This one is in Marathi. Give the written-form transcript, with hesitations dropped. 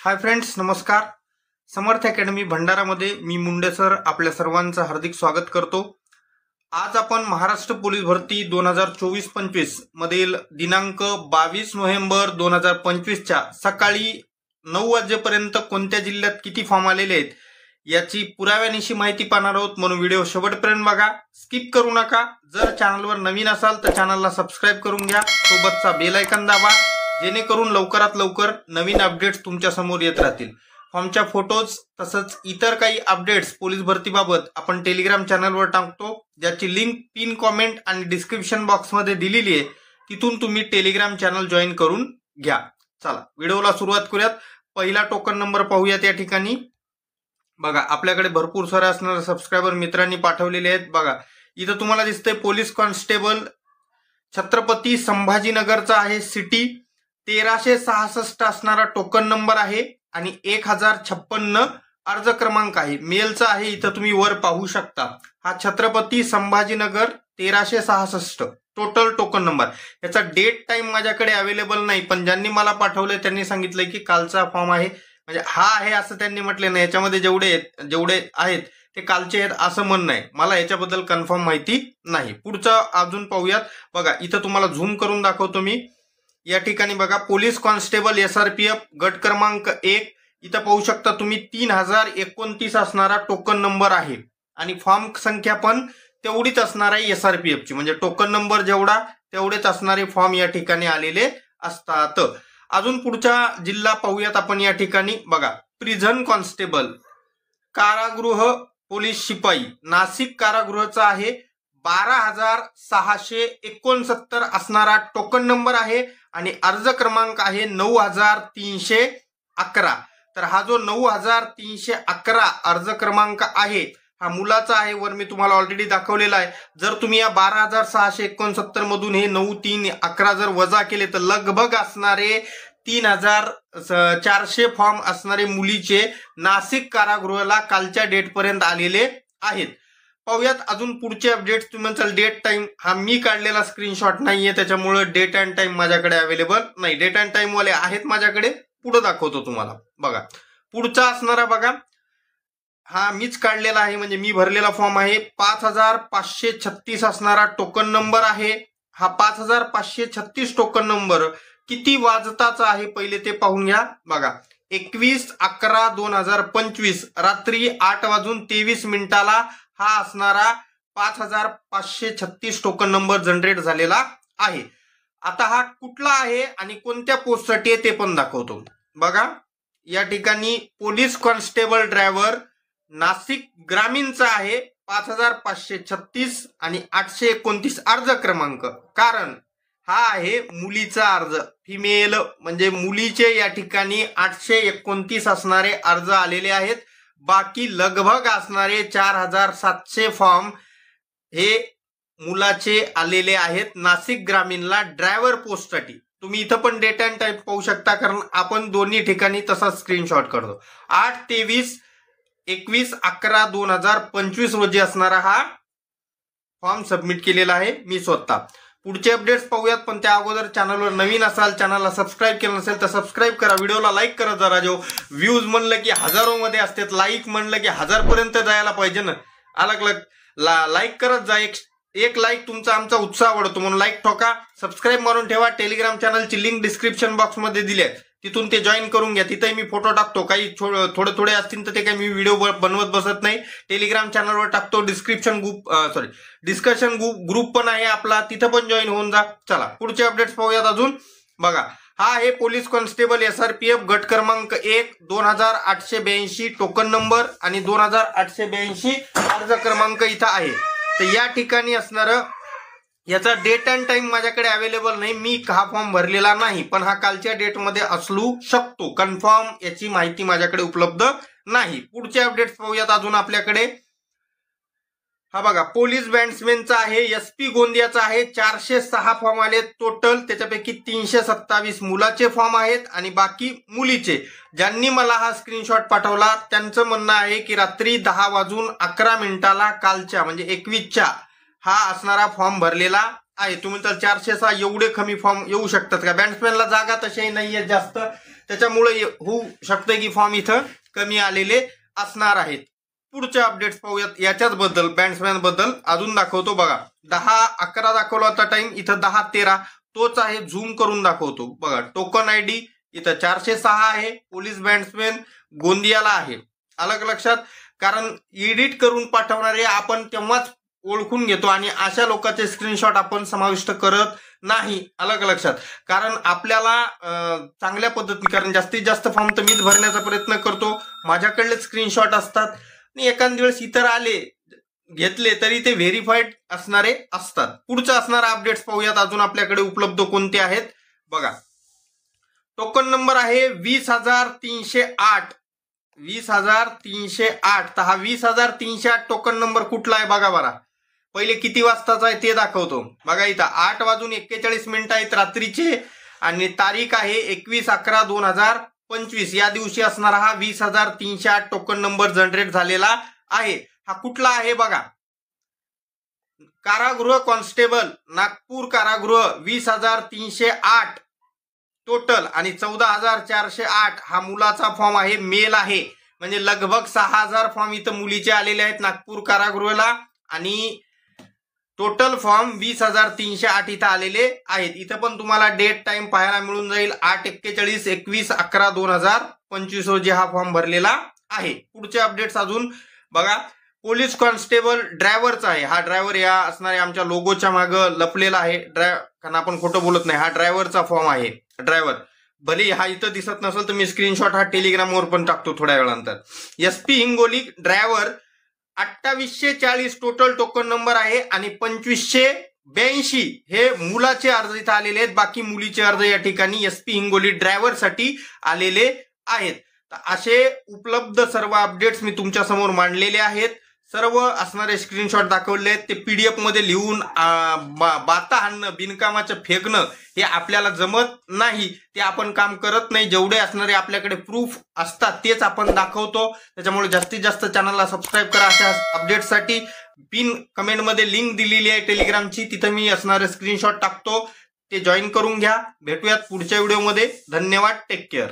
हाय फ्रेंड्स, नमस्कार. समर्थ अकॅडमी भंडारामध्ये मी मुंडे सर आपल्या सर्वांचं हार्दिक स्वागत करतो. आज आपण महाराष्ट्र पोलीस भरती 2024-25 मधील दिनांक 22 नोव्हेंबर 2025च्या सकाळी 9 वाजेपर्यंत कोणत्या जिल्ह्यात किती फॉर्म आलेले आहेत याची पुराव्यानिशी माहिती पाहणार आहोत. म्हणून व्हिडिओ शेवटपर्यंत बघा, स्किप करू नका. जर चॅनलवर नवीन असाल तर चॅनलला सबस्क्राईब करून घ्या, सोबतचा बेल आयकॉन दाबा, जेणेकरून लवकरात लवकर नवीन अपडेट्स तुमच्या समोर येत राहतील. फॉर्मच्या फोटोज तसंच इतर काही अपडेट्स पोलीस भरतीबाबत आपण टेलिग्राम चॅनलवर टाकतो, ज्याची लिंक पिन कॉमेंट आणि डिस्क्रिप्शन बॉक्समध्ये दिलेली आहे. तिथून तुम्ही टेलिग्राम चॅनल जॉईन करून घ्या. चला व्हिडिओला सुरुवात करूयात. पहिला टोकन नंबर पाहूयात. या ठिकाणी बघा, आपल्याकडे भरपूर सारे असणारे सबस्क्रायबर मित्रांनी पाठवलेले आहेत. बघा, इथं तुम्हाला दिसतंय पोलीस कॉन्स्टेबल छत्रपती संभाजीनगरचा आहे. सिटी 1366 असणारा टोकन नंबर आहे आणि 1056 अर्ज क्रमांक आहे. मेलचा आहे. इथं तुम्ही वर पाहू शकता. हा Chhatrapati Sambhajinagar 1366 total token number. याचा डेट टाइम माझ्याकडे अवेलेबल नाही, पण ज्यांनी मला पाठवलंय त्यांनी सांगितलंय की कालचा फॉर्म आहे, म्हणजे हा आहे असं त्यांनी म्हटले नाही. याच्यामध्ये जेवढे आहेत ते कालचे आहेत असं म्हणणं आहे. मला याच्याबद्दल कन्फर्म माहिती नाही. पुढचं अजून पाहूयात. बघा, इथं तुम्हाला झूम करून दाखवतो मी. या ठिकाणी बघा, पोलीस कॉन्स्टेबल SRPF गट क्रमांक 1. इथं पाहू शकता तुम्ही 3029 असणारा टोकन नंबर आहे आणि फॉर्म संख्या पण तेवढीच असणार आहे SRPF ची, म्हणजे टोकन नंबर जेवढा तेवढेच असणारे फॉर्म या ठिकाणी आलेले असतात. अजून पुढचा जिल्हा पाहूयात आपण. या ठिकाणी बघा, प्रिझन कॉन्स्टेबल कारागृह पोलीस शिपाई नाशिक कारागृहाचा आहे. 12669 असणारा टोकन नंबर आहे आणि अर्ज क्रमांक आहे 9311. तर हा जो 9311 अर्ज क्रमांक आहे हा मुलाचा आहे. वर मी तुम्हाला ऑलरेडी दाखवलेला आहे. जर तुम्ही या 12669 मधून हे 9311 जर वजा केले तर लगभग असणारे 3400 फॉर्म असणारे मुलीचे नाशिक कारागृहाला कालच्या डेट पर्यंत आलेले आहेत. पाहूयात अजून पुढचे अपडेट्स. तुम्ही म्हणसाल डेट टाइम, हा मी काढलेला स्क्रीनशॉट नाहीये, त्याच्यामुळे डेट अँड टाइम माझ्याकडे अवेलेबल नाही. डेट अँड टाइम वाले आहेत माझ्याकडे, पुढे दाखवतो तुम्हाला. बघा, पुढचा असणारा बघा, हा मीच काढलेला आहे, म्हणजे मी भरलेला फॉर्म आहे. 5536 असणारा टोकन नंबर आहे. हा 5536 टोकन नंबर किती वाजताचा आहे पहिले ते पाहून घ्या. बघा, 21/11/2025 रात्री 8:23 हा असणारा 5536 टोकन नंबर जनरेट झालेला आहे. आता हा कुठला आहे आणि कोणत्या पोस्टसाठी आहे ते पण दाखवतो. बघा, या ठिकाणी पोलीस कॉन्स्टेबल ड्रायव्हर नाशिक ग्रामीणचा आहे. 5536 आणि 829 अर्ज क्रमांक. कारण हा आहे मुलीचा अर्ज, फिमेल म्हणजे मुलीचे या ठिकाणी 829 असणारे अर्ज आलेले आहेत. बाकी लगभग असणारे 4700 फॉर्म हे मुलाचे आलेले आहेत नाशिक ग्रामीणला ड्रायव्हर पोस्टसाठी. तुम्ही इथं पण डेट अँड टाइम पाहू शकता, कारण आपण दोन्ही ठिकाणी तसा स्क्रीनशॉट करतो. 8/23/21/11/2025 रोजी असणारा हा फॉर्म सबमिट केलेला आहे मी स्वतः. पुढचे अपडेट्स पाहूयात, पण त्या अगोदर चॅनलवर नवीन असाल, चॅनलला सबस्क्राईब केलं नसेल तर सबस्क्राईब करा. व्हिडिओला लाईक करा जरा. जो व्ह्यूज म्हणलं की हजारो मध्ये असतात, लाईक म्हणलं की 1000 पर्यंत जायला पाहिजे ना. अलग लाईक करत जा. एक लाईक तुमचा आमचा उत्साह वाढतो, म्हणून लाईक ठोका. सबस्क्राईब मारून ठेवा. टेलिग्राम चॅनलची लिंक डिस्क्रिप्शन बॉक्समध्ये दिली आहे, तिथून ते जॉईन करून घ्या. तिथेही मी फोटो टाकतो. काही थोडे असतील तर ते काही मी व्हिडिओ बनवत बसत नाही. टेलिग्राम चॅनलवर टाकतो. डिस्कशन ग्रुप पण आहे आपला, तिथं पण जॉईन होऊन जा. चला पुढचे अपडेट्स पाहूयात अजून. बघा, हा आहे पोलीस कॉन्स्टेबल SRPF गट क्रमांक 1. 2882 टोकन नंबर आणि 2882 अर्ज क्रमांक इथं आहे. तर या ठिकाणी असणारं याचा डेट अँड टाइम माझ्याकडे अवेलेबल नाही. मी हा फॉर्म भरलेला नाही, पण हा कालच्या डेटमध्ये असू शकतो. कन्फर्म याची माहिती माझ्याकडे उपलब्ध नाही. पुढचे अपडेट्स पाहूयात अजून आपल्याकडे. हा बघा, पोलीस बॅट्समॅनचा आहे. SP गोंदियाचा आहे. 406 फॉर्म आले टोटल. त्याच्यापैकी 327 मुलाचे फॉर्म आहेत आणि बाकी मुलीचे. ज्यांनी मला हा स्क्रीनशॉट पाठवला त्यांचं म्हणणं आहे की रात्री 10:11 कालच्या म्हणजे 21च्या हा असणारा फॉर्म भरलेला आहे. तुम्ही तर 406 एवढे कमी फॉर्म येऊ शकतात का? बॅट्समॅनला जागा तशाही नाहीये जास्त, त्याच्यामुळे होऊ शकतं की फॉर्म इथं कमी आलेले असणार आहेत. पुढचे अपडेट्स पाहूयात याच्याच बद्दल, बॅट्समॅन बद्दल अजून दाखवतो बघा. 10-11 दाखवला होता टाइम, इथं 10-13 तोच आहे. झूम करून दाखवतो बघा. टोकन आयडी इथं 406 आहे. पोलीस बॅट्समॅन गोंदियाला आहे. अलग लक्षात, कारण एडिट करून पाठवणारे आपण तेव्हाच ओळखून घेतो आणि अशा लोकांचे स्क्रीनशॉट आपण समाविष्ट करत नाही. अलग लक्षात, कारण आपल्याला चांगल्या पद्धतीने, कारण जास्तीत जास्त फॉर्म तर मीच भरण्याचा प्रयत्न करतो, माझ्याकडले स्क्रीनशॉट असतात आणि एखाद्या वेळेस इतर आले घेतले तरी ते व्हेरीफाईड असणारे असतात. पुढचं असणारे अपडेट्स पाहूयात अजून आपल्याकडे उपलब्ध कोणते आहेत बघा. टोकन नंबर आहे 20,308. 20,308. तर हा 20,308 टोकन नंबर कुठला आहे बघा बरा. पहिले किती वाजताचा आहे ते दाखवतो बघा. इथं 8:41 आहेत रात्रीचे आणि तारीख आहे 21/11/2025. या दिवशी असणारा हा 20,308 टोकन नंबर जनरेट झालेला आहे. हा कुठला आहे बघा. कारागृह कॉन्स्टेबल नागपूर कारागृह 20,308 टोटल आणि 14,408 हा मुलाचा फॉर्म आहे, मेल आहे. म्हणजे लगभग 6,000 फॉर्म इथं मुलीचे आलेले आहेत नागपूर कारागृहाला आणि टोटल फॉर्म 20,308 इथं आलेले आहेत. इथं पण तुम्हाला डेट टाइम पाहायला मिळून जाईल. 8/21/21/11/2025 रोजी हा फॉर्म भरलेला आहे. पुढचे अपडेट्स अजून बघा. पोलीस कॉन्स्टेबल ड्रायव्हरचा आहे. हा ड्रायव्हर या असणारे आमच्या लोगोच्या मागं लपलेला आहे. कारण आपण खोटं बोलत नाही, हा ड्रायव्हरचा फॉर्म आहे. ड्रायव्हर भले हा इथं दिसत नसेल तर मी स्क्रीनशॉट हा टेलिग्रामवर पण टाकतो थोड्या वेळानंतर. SP Hingoli driver 2840 total token number आहे आणि 2582 हे मुलाचे अर्ज इथं आलेले आहेत. बाकी मुलीचे अर्ज या ठिकाणी SP हिंगोली ड्रायव्हर साठी आलेले आहेत. असे उपलब्ध सर्व अपडेट्स मी तुमच्या समोर मांडलेले आहेत. सर्व असणारे स्क्रीनशॉट दाखवले आहेत. ते PDF मध्ये लिहून बाता हाणणं, बिनकामाचं फेकणं हे आपल्याला जमत नाही. ते आपण काम करत नाही. जेवढे असणारे आपल्याकडे प्रूफ असतात तेच आपण दाखवतो. त्याच्यामुळे जास्तीत जास्त चॅनलला सबस्क्राईब करा. अशा अपडेट्ससाठी पिन कमेंटमध्ये लिंक दिलेली आहे टेलिग्रामची, तिथं मी असणारे स्क्रीनशॉट टाकतो. ते जॉईन करून घ्या. भेटूयात पुढच्या व्हिडिओमध्ये. धन्यवाद. Take care.